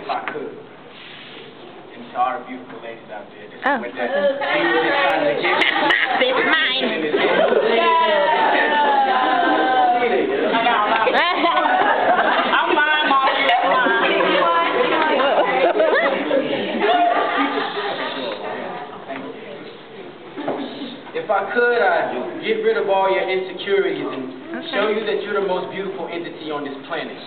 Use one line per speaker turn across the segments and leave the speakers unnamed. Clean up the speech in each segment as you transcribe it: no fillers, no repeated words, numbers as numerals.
if I could. And to all the beautiful ladies out there, this is
Oh.
what that Jesus is trying to get.
It's mine.
I'm mine, Molly. That's mine.
If I could, I'd get rid of all your insecurities and show you that you're the most beautiful entity on this planet.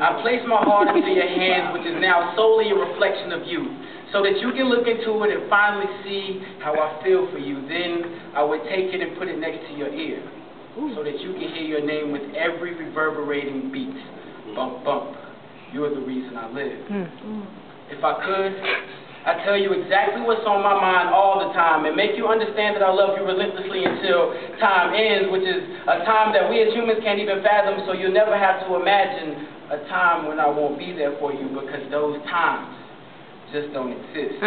I place my heart into your hands, which is now solely a reflection of you, so that you can look into it and finally see how I feel for you. Then I would take it and put it next to your ear, so that you can hear your name with every reverberating beat. Bump, bump. You're the reason I live. If I could, I'd tell you exactly what's on my mind all the time and make you understand that I love you relentlessly until time ends, which is a time that we as humans can't even fathom, so you'll never have to imagine a time when I won't be there for you, because those times just don't exist.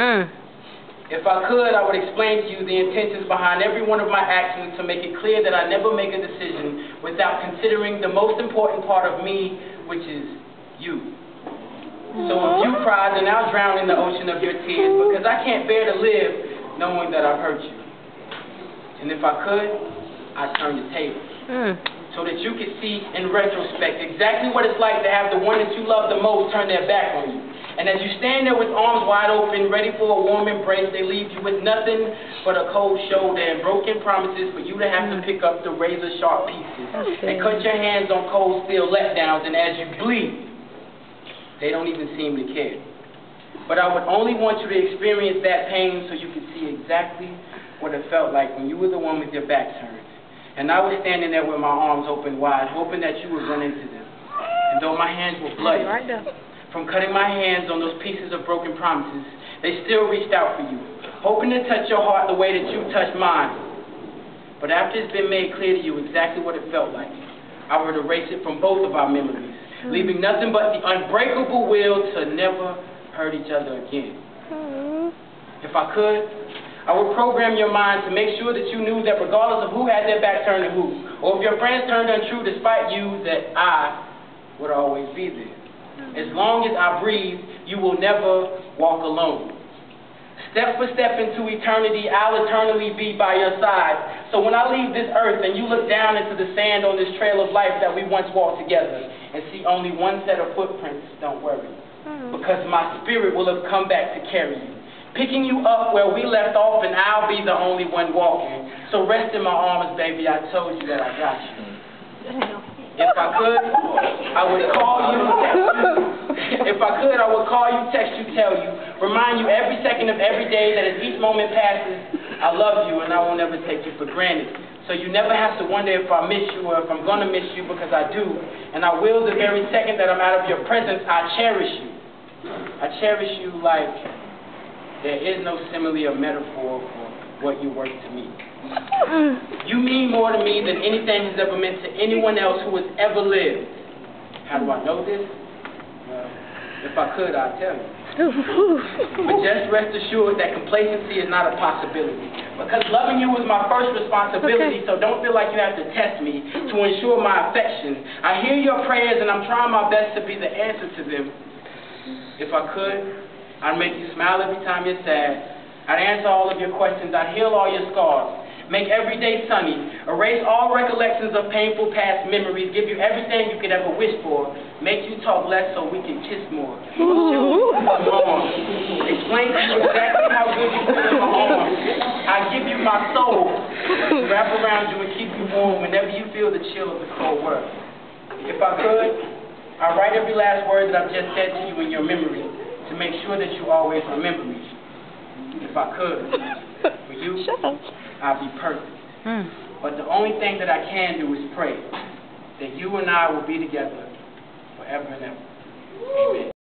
If I could, I would explain to you the intentions behind every one of my actions to make it clear that I never make a decision without considering the most important part of me, which is you. So if you cry, then I'll drown in the ocean of your tears, because I can't bear to live knowing that I've hurt you. And if I could, I'd turn the tables, so that you could see in retrospect exactly what it's like to have the one that you love the most turn their back on you. And as you stand there with arms wide open, ready for a warm embrace, they leave you with nothing but a cold shoulder and broken promises for you to have to pick up the razor-sharp pieces and cut your hands on cold steel letdowns, and as you bleed, they don't even seem to care. But I would only want you to experience that pain so you could see exactly what it felt like when you were the one with your back turned. And I was standing there with my arms open wide, hoping that you would run into them. And though my hands were bloody from cutting my hands on those pieces of broken promises, they still reached out for you, hoping to touch your heart the way that you touched mine. But after it's been made clear to you exactly what it felt like, I would erase it from both of our memories, leaving nothing but the unbreakable will to never hurt each other again. If I could, I would program your mind to make sure that you knew that regardless of who had their back turned to who, or if your friends turned untrue despite you, that I would always be there. As long as I breathe, you will never walk alone. Step for step into eternity, I'll eternally be by your side. So when I leave this earth and you look down into the sand on this trail of life that we once walked together and see only one set of footprints, don't worry. Because my spirit will have come back to carry you, picking you up where we left off, and I'll be the only one walking. So rest in my arms, baby, I told you that I got you. If I could, I would call you, if I could, I would call you, text you, tell you, remind you every second of every day that as each moment passes, I love you and I will never take you for granted. So you never have to wonder if I miss you or if I'm going to miss you, because I do. And I will the very second that I'm out of your presence. I cherish you. I cherish you like there is no simile or metaphor for what you worth to me. You mean more to me than anything has ever meant to anyone else who has ever lived. How do I know this? Well, if I could, I'd tell you. But just rest assured that complacency is not a possibility. Because loving you is my first responsibility, so don't feel like you have to test me to ensure my affection. I hear your prayers and I'm trying my best to be the answer to them. If I could, I'd make you smile every time you're sad. I'd answer all of your questions. I'd heal all your scars. Make every day sunny. Erase all recollections of painful past memories. Give you everything you could ever wish for. Make you talk less so we can kiss more. Explain to you exactly how good you feel in my arms. I give you my soul. Wrap around you and keep you warm whenever you feel the chill of the cold world. If I could, I'd write every last word that I've just said to you in your memory to make sure that you always remember me. If I could, for you, I'll be perfect. But the only thing that I can do is pray that you and I will be together forever and ever. Amen.